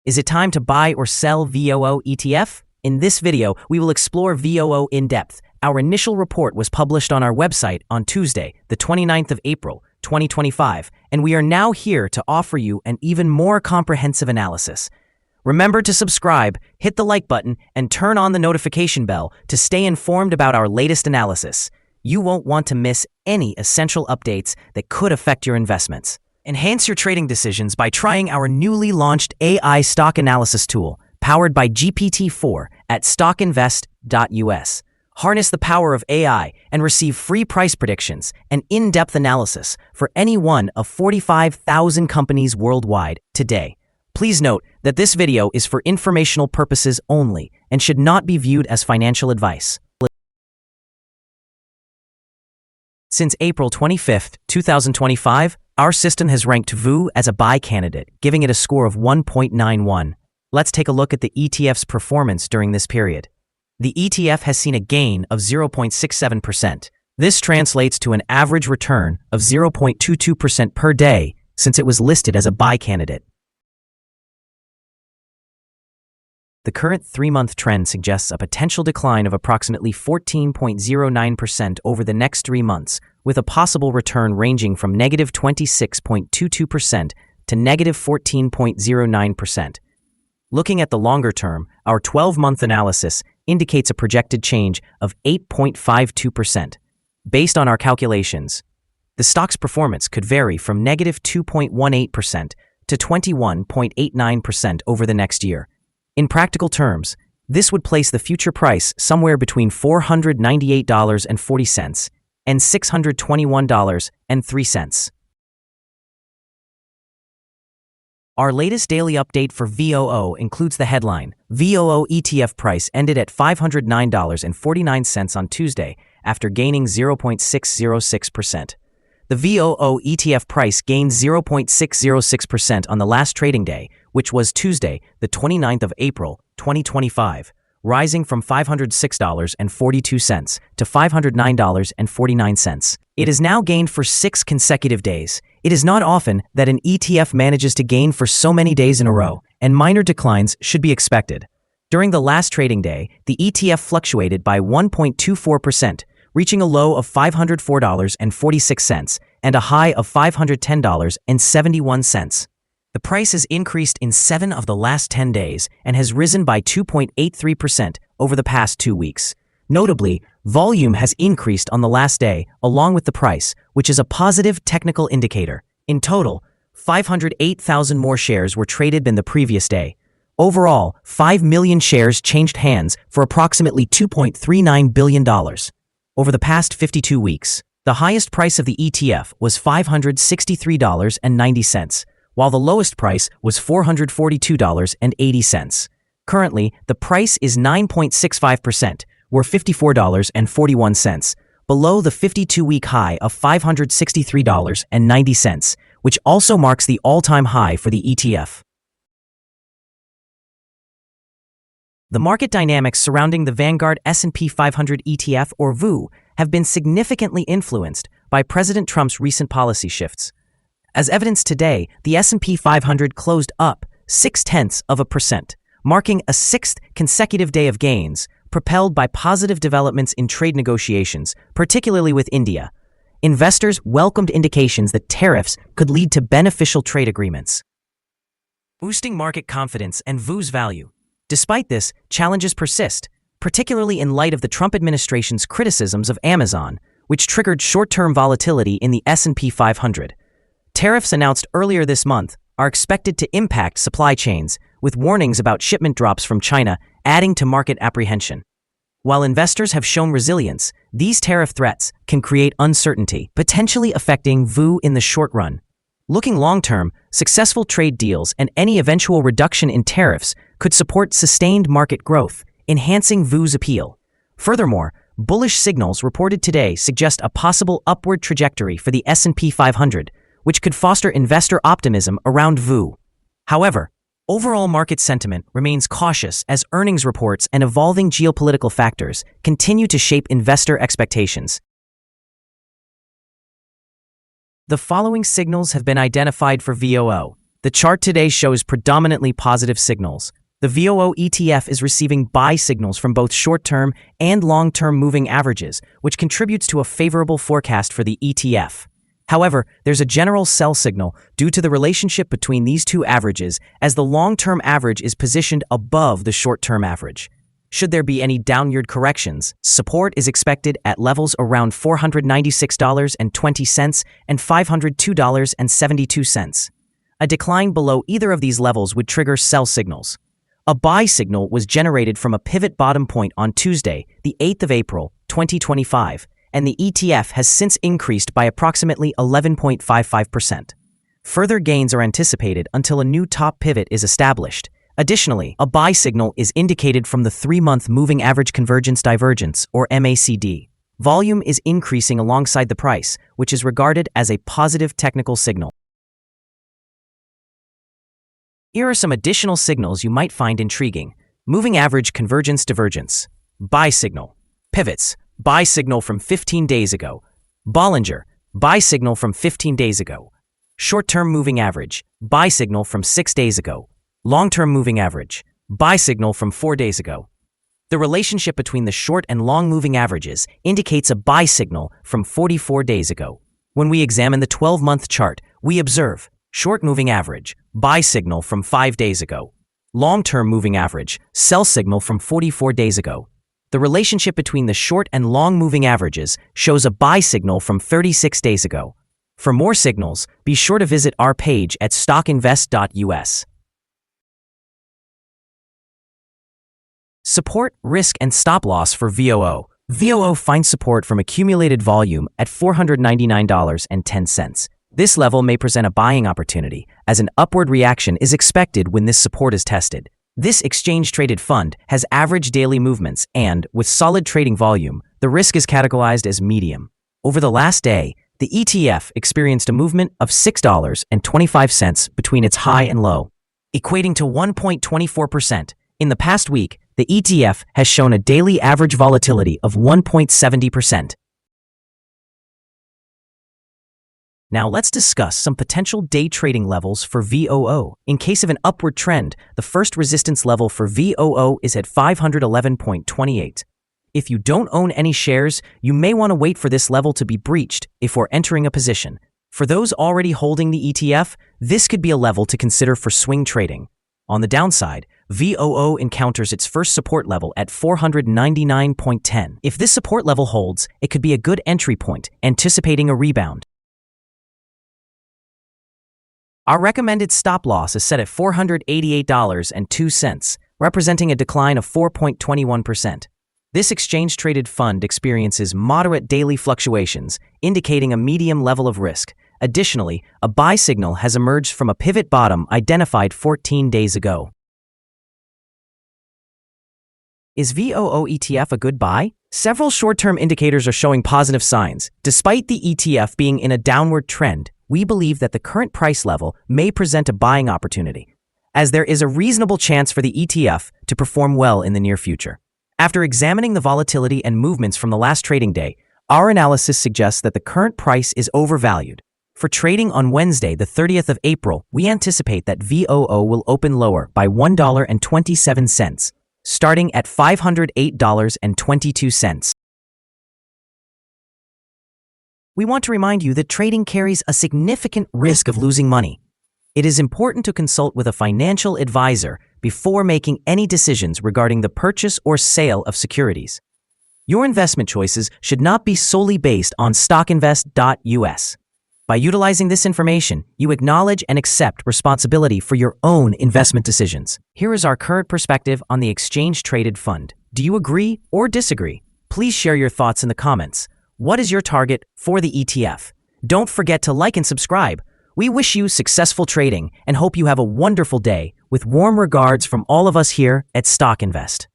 Is it time to buy or sell VOO ETF? In this video, we will explore VOO in depth. Our initial report was published on our website on Tuesday, the 29th of April, 2025, and we are now here to offer you an even more comprehensive analysis. Remember to subscribe, hit the like button, and turn on the notification bell to stay informed about our latest analysis. You won't want to miss any essential updates that could affect your investments. Enhance your trading decisions by trying our newly launched AI stock analysis tool, powered by GPT-4 at StockInvest.us. Harness the power of AI and receive free price predictions and in-depth analysis for any one of 45,000 companies worldwide today. Please note that this video is for informational purposes only and should not be viewed as financial advice. Since April 25, 2025, our system has ranked VOO as a buy candidate, giving it a score of 1.91. Let's take a look at the ETF's performance during this period. The ETF has seen a gain of 0.67%. This translates to an average return of 0.22% per day since it was listed as a buy candidate. The current 3-month trend suggests a potential decline of approximately 14.09% over the next 3 months, with a possible return ranging from negative 26.22% to negative 14.09%. Looking at the longer term, our 12-month analysis indicates a projected change of 8.52%. Based on our calculations, the stock's performance could vary from negative 2.18% to 21.89% over the next year. In practical terms, this would place the future price somewhere between $498.40 and $621.03. Our latest daily update for VOO includes the headline: VOO ETF price ended at $509.49 on Tuesday after gaining 0.606%. The VOO ETF price gained 0.606% on the last trading day, which was Tuesday, the 29th of April, 2025, rising from $506.42 to $509.49. It has now gained for 6 consecutive days. It is not often that an ETF manages to gain for so many days in a row, and minor declines should be expected. During the last trading day, the ETF fluctuated by 1.24%, reaching a low of $504.46 and a high of $510.71. The price has increased in 7 of the last 10 days and has risen by 2.83% over the past 2 weeks. Notably, volume has increased on the last day along with the price, which is a positive technical indicator. In total, 508,000 more shares were traded than the previous day. Overall, 5 million shares changed hands for approximately $2.39 billion. Over the past 52 weeks, the highest price of the ETF was $563.90, while the lowest price was $442.80. Currently, the price is 9.65%, or $54.41, below the 52-week high of $563.90, which also marks the all-time high for the ETF. The market dynamics surrounding the Vanguard S&P 500 ETF, or VOO, have been significantly influenced by President Trump's recent policy shifts. As evidenced today, the S&P 500 closed up 0.6%, marking a 6th consecutive day of gains, propelled by positive developments in trade negotiations, particularly with India. Investors welcomed indications that tariffs could lead to beneficial trade agreements, boosting market confidence and VOO's value. Despite this, challenges persist, particularly in light of the Trump administration's criticisms of Amazon, which triggered short-term volatility in the S&P 500. Tariffs announced earlier this month are expected to impact supply chains, with warnings about shipment drops from China adding to market apprehension. While investors have shown resilience, these tariff threats can create uncertainty, potentially affecting VOO in the short run. Looking long-term, successful trade deals and any eventual reduction in tariffs could support sustained market growth, enhancing VOO's appeal. Furthermore, bullish signals reported today suggest a possible upward trajectory for the S&P 500, which could foster investor optimism around VOO. However, overall market sentiment remains cautious as earnings reports and evolving geopolitical factors continue to shape investor expectations. The following signals have been identified for VOO. The chart today shows predominantly positive signals. The VOO ETF is receiving buy signals from both short-term and long-term moving averages, which contributes to a favorable forecast for the ETF. However, there's a general sell signal due to the relationship between these two averages, as the long-term average is positioned above the short-term average. Should there be any downward corrections, support is expected at levels around $496.20 and $502.72. A decline below either of these levels would trigger sell signals. A buy signal was generated from a pivot bottom point on Tuesday, the 8th of April, 2025, and the ETF has since increased by approximately 11.55%. Further gains are anticipated until a new top pivot is established. Additionally, a buy signal is indicated from the 3-month Moving Average Convergence Divergence, or MACD. Volume is increasing alongside the price, which is regarded as a positive technical signal. Here are some additional signals you might find intriguing. Moving Average Convergence Divergence. Buy signal. Pivots. Buy signal from 15 days ago. Bollinger. Buy signal from 15 days ago. Short-term moving average. Buy signal from 6 days ago. Long-term moving average. Buy signal from 4 days ago. The relationship between the short and long moving averages indicates a buy signal from 44 days ago. When we examine the 12-month chart, we observe short moving average, buy signal from 5 days ago. Long-term moving average, sell signal from 44 days ago. The relationship between the short and long moving averages shows a buy signal from 36 days ago. For more signals, be sure to visit our page at StockInvest.us. Support, risk, and stop loss for VOO. VOO finds support from accumulated volume at $499.10. This level may present a buying opportunity, as an upward reaction is expected when this support is tested. This exchange-traded fund has average daily movements and, with solid trading volume, the risk is categorized as medium. Over the last day, the ETF experienced a movement of $6.25 between its high and low, equating to 1.24%. In the past week, the ETF has shown a daily average volatility of 1.70%. Now let's discuss some potential day trading levels for VOO. In case of an upward trend, the first resistance level for VOO is at 511.28. If you don't own any shares, you may want to wait for this level to be breached before entering a position. For those already holding the ETF, this could be a level to consider for swing trading. On the downside, VOO encounters its first support level at 499.10. If this support level holds, it could be a good entry point, anticipating a rebound. Our recommended stop loss is set at $488.02, representing a decline of 4.21%. This exchange-traded fund experiences moderate daily fluctuations, indicating a medium level of risk. Additionally, a buy signal has emerged from a pivot bottom identified 14 days ago. Is VOO ETF a good buy? Several short-term indicators are showing positive signs. Despite the ETF being in a downward trend, we believe that the current price level may present a buying opportunity, as there is a reasonable chance for the ETF to perform well in the near future. After examining the volatility and movements from the last trading day, our analysis suggests that the current price is overvalued. For trading on Wednesday, the 30th of April, we anticipate that VOO will open lower by $1.27, starting at $508.22. We want to remind you that trading carries a significant risk of losing money. It is important to consult with a financial advisor before making any decisions regarding the purchase or sale of securities. Your investment choices should not be solely based on StockInvest.us. By utilizing this information, you acknowledge and accept responsibility for your own investment decisions. Here is our current perspective on the exchange-traded fund. Do you agree or disagree? Please share your thoughts in the comments. What is your target for the ETF? Don't forget to like and subscribe. We wish you successful trading and hope you have a wonderful day, with warm regards from all of us here at StockInvest.